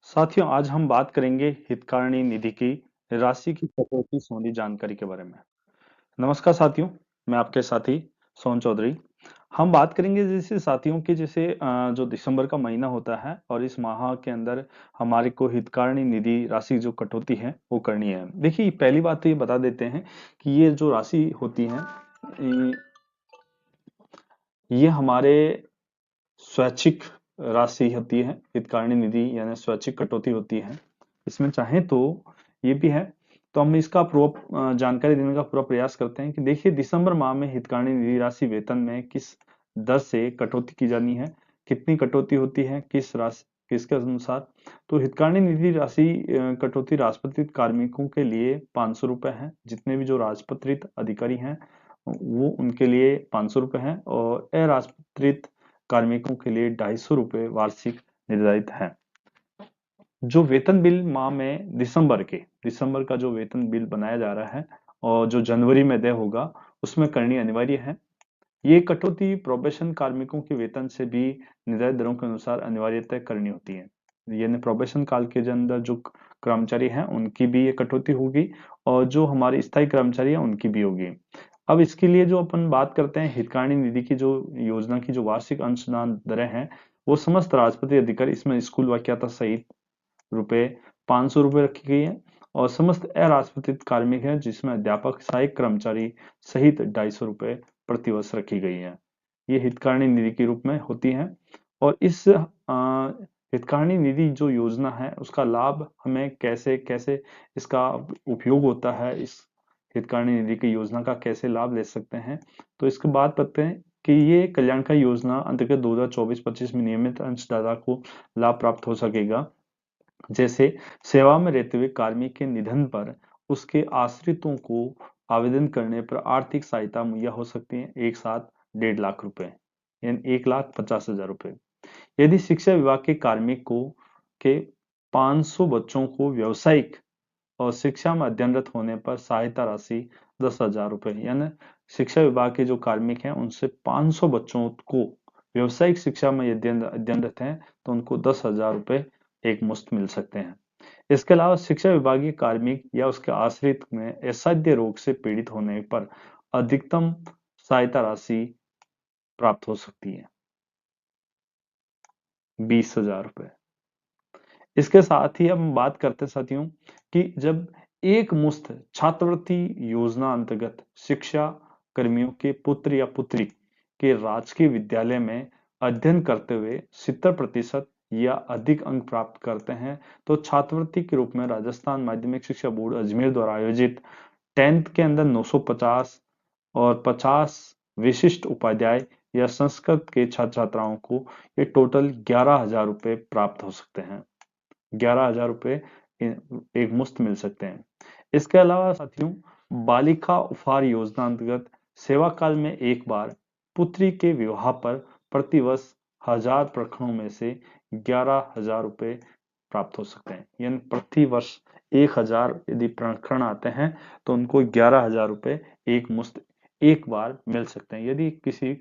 साथियों, आज हम बात करेंगे हितकारिणी निधि की राशि की कटौती संबंधी जानकारी के बारे में। नमस्कार साथियों, मैं आपके साथी सोहन चौधरी। हम बात करेंगे जैसे साथियों की जैसे जो दिसंबर का महीना होता है और इस माह के अंदर हमारे को हितकारिणी निधि राशि जो कटौती है वो करनी है। देखिए, पहली बात तो ये बता देते हैं कि ये जो राशि होती है ये हमारे स्वैच्छिक राशि होती है। हितकारिणी निधि यानी स्वैच्छिक कटौती होती है। इसमें चाहे तो ये भी है, तो हम इसका पूरा जानकारी देने का पूरा प्रयास करते हैं कि देखिए, दिसंबर माह में हितकारिणी निधि राशि वेतन में किस दर से कटौती की जानी है, कितनी कटौती होती है, किस राशि किसके अनुसार। तो हितकारिणी निधि राशि कटौती राजपत्रित कार्मिकों के लिए 500 रुपए है। जितने भी जो राजपत्रित अधिकारी हैं वो उनके लिए 500 रुपए है, और अराजपत्रित कार्मिकों के लिए 250 रुपए वार्षिक निर्धारित है। जो वेतन बिल माह में दिसंबर का जो वेतन बिल बनाया जा रहा है और जो जनवरी में देय होगा उसमें करनी अनिवार्य है। ये कटौती प्रोबेशन कार्मिकों के वेतन से भी निर्धारित दरों के अनुसार अनिवार्यतः करनी होती है। यानी प्रोबेशन काल के अंदर जो कर्मचारी हैं उनकी भी ये कटौती होगी, और जो हमारे स्थायी कर्मचारी हैं उनकी भी होगी। अब इसके लिए जो अपन बात करते हैं, हितकारिणी निधि की जो योजना की जो वार्षिक अंशदान दरें हैं वो समस्त राजपत्रित अधिकारी, इसमें स्कूल वाक्यता सहित रुपए 500 रुपए रखी गई है, और समस्त अराजपत्रित कार्मिक हैं जिसमें अध्यापक सहायक कर्मचारी सहित 250 रुपए प्रतिवर्ष रखी गई है। ये हितकारिणी निधि के रूप में होती है। और इस हितकारिणी निधि जो योजना है उसका लाभ हमें कैसे कैसे इसका उपयोग होता है, इस हितकारिणी निधि की योजना का कैसे लाभ ले सकते हैं, तो इसके बाद पढ़ते हैं कि ये कल्याणकारी योजना अंतर्गत 2024-25 में नियमित अंशदाता को लाभ प्राप्त हो सकेगा। जैसे सेवा में रहते हुए कार्मिक के निधन पर उसके आश्रितों को आवेदन करने पर आर्थिक सहायता मुहैया हो सकती है, एक साथ 1.5 लाख रुपए, यानी 1,50,000 रुपए। यदि शिक्षा विभाग के कार्मिक को के 500 बच्चों को व्यावसायिक और शिक्षा में अध्ययनरत होने पर सहायता राशि 10,000 रुपए, यानी शिक्षा विभाग के जो कार्मिक हैं उनसे 500 बच्चों को व्यवसायिक शिक्षा में अध्ययनरत हैं तो उनको 10,000 रुपए एक मुश्त मिल सकते हैं। इसके अलावा शिक्षा विभागीय कार्मिक या उसके आश्रित में असाध्य रोग से पीड़ित होने पर अधिकतम सहायता राशि प्राप्त हो सकती है, 20,000 रुपए। इसके साथ ही हम बात करते हैं साथियों कि जब एक मुश्त छात्रवृत्ति योजना अंतर्गत शिक्षा कर्मियों के पुत्र या पुत्री के राजकीय विद्यालय में अध्ययन करते हुए 70% या अधिक अंक प्राप्त करते हैं तो छात्रवृत्ति के रूप में राजस्थान माध्यमिक शिक्षा बोर्ड अजमेर द्वारा आयोजित 10th के अंदर 950 और 50 विशिष्ट उपाध्याय या संस्कृत के छात्र छात्राओं को ये टोटल 11,000 रुपए प्राप्त हो सकते हैं। 11,000 रुपए एक मुश्त मिल सकते हैं। इसके अलावा साथियों, बालिका उपहार योजना अंतर्गत सेवा काल में एक बार पुत्री के विवाह पर प्रतिवर्ष 1,000 प्रखंडों में से 11,000 रुपए प्राप्त हो सकते हैं। यानी प्रति वर्ष 1,000 यदि प्रखंड आते हैं तो उनको 11,000 रुपए एक मुश्त एक बार मिल सकते हैं। यदि किसी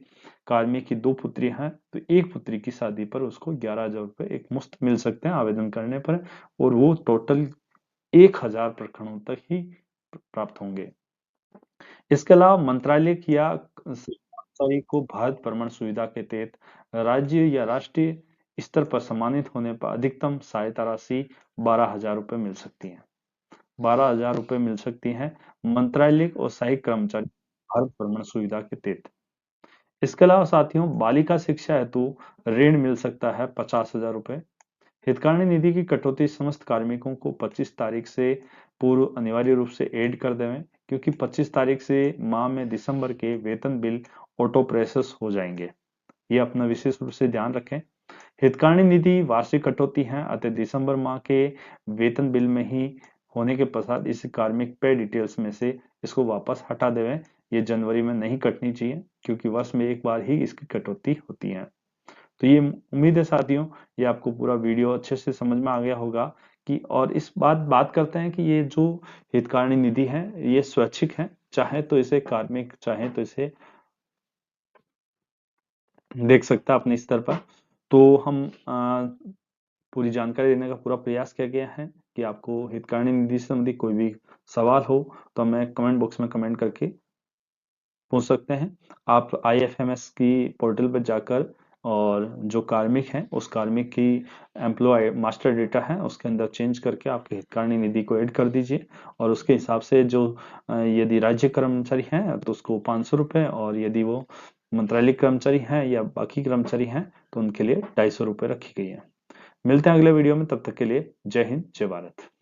कार्मिक की 2 पुत्री हैं तो एक पुत्री की शादी पर उसको 11,000 रुपए एक मुश्त मिल सकते हैं आवेदन करने पर, और वो टोटल 1,000 प्रखंडों तक ही प्राप्त होंगे। इसके अलावा मंत्रालय या कर्मचारी को भारत भ्रमण सुविधा के तहत राज्य या राष्ट्रीय स्तर पर सम्मानित होने पर अधिकतम सहायता राशि 12,000 रुपए मिल सकती है। 12,000 रुपए मिल सकती है मंत्रालय और सहायक कर्मचारी भारत भ्रमण सुविधा के तहत। इसके अलावा साथियों, बालिका शिक्षा हेतु ऋण मिल सकता है 50,000 रुपए। हितकारिणी निधि की कटौती समस्त कार्मिकों को 25 तारीख से पूर्व अनिवार्य रूप से ऐड कर देवें, क्योंकि 25 तारीख से माह में दिसंबर के वेतन बिल ऑटो प्रोसेस हो जाएंगे। ये अपना विशेष रूप से ध्यान रखें। हितकारिणी निधि वार्षिक कटौती है, अतः दिसंबर माह के वेतन बिल में ही होने के पश्चात इस कार्मिक पे डिटेल्स में से इसको वापस हटा देवें। ये जनवरी में नहीं कटनी चाहिए, क्योंकि वर्ष में एक बार ही इसकी कटौती होती है। तो ये उम्मीद है साथियों, ये आपको पूरा वीडियो अच्छे से समझ में आ गया होगा कि, और इस बात करते हैं कि ये जो हितकारिणी निधि है ये स्वैच्छिक है, चाहे तो इसे कार्मिक चाहे तो इसे देख सकता है अपने स्तर पर। तो हम पूरी जानकारी देने का पूरा प्रयास किया गया है। कि आपको हितकार्य निधि से संबंधित कोई भी सवाल हो तो हमें कमेंट बॉक्स में कमेंट करके पूछ सकते हैं। आप IFMS की पोर्टल पर जाकर और जो कार्मिक है उस कार्मिक की एम्प्लॉय मास्टर डेटा है उसके अंदर चेंज करके आपके हितकार्य निधि को ऐड कर दीजिए और उसके हिसाब से जो यदि राज्य कर्मचारी हैं तो उसको 500 रुपये और यदि वो मंत्रालय कर्मचारी हैं या बाकी कर्मचारी हैं तो उनके लिए 250 रुपये रखी गई है। मिलते हैं अगले वीडियो में, तब तक के लिए जय हिंद जय भारत।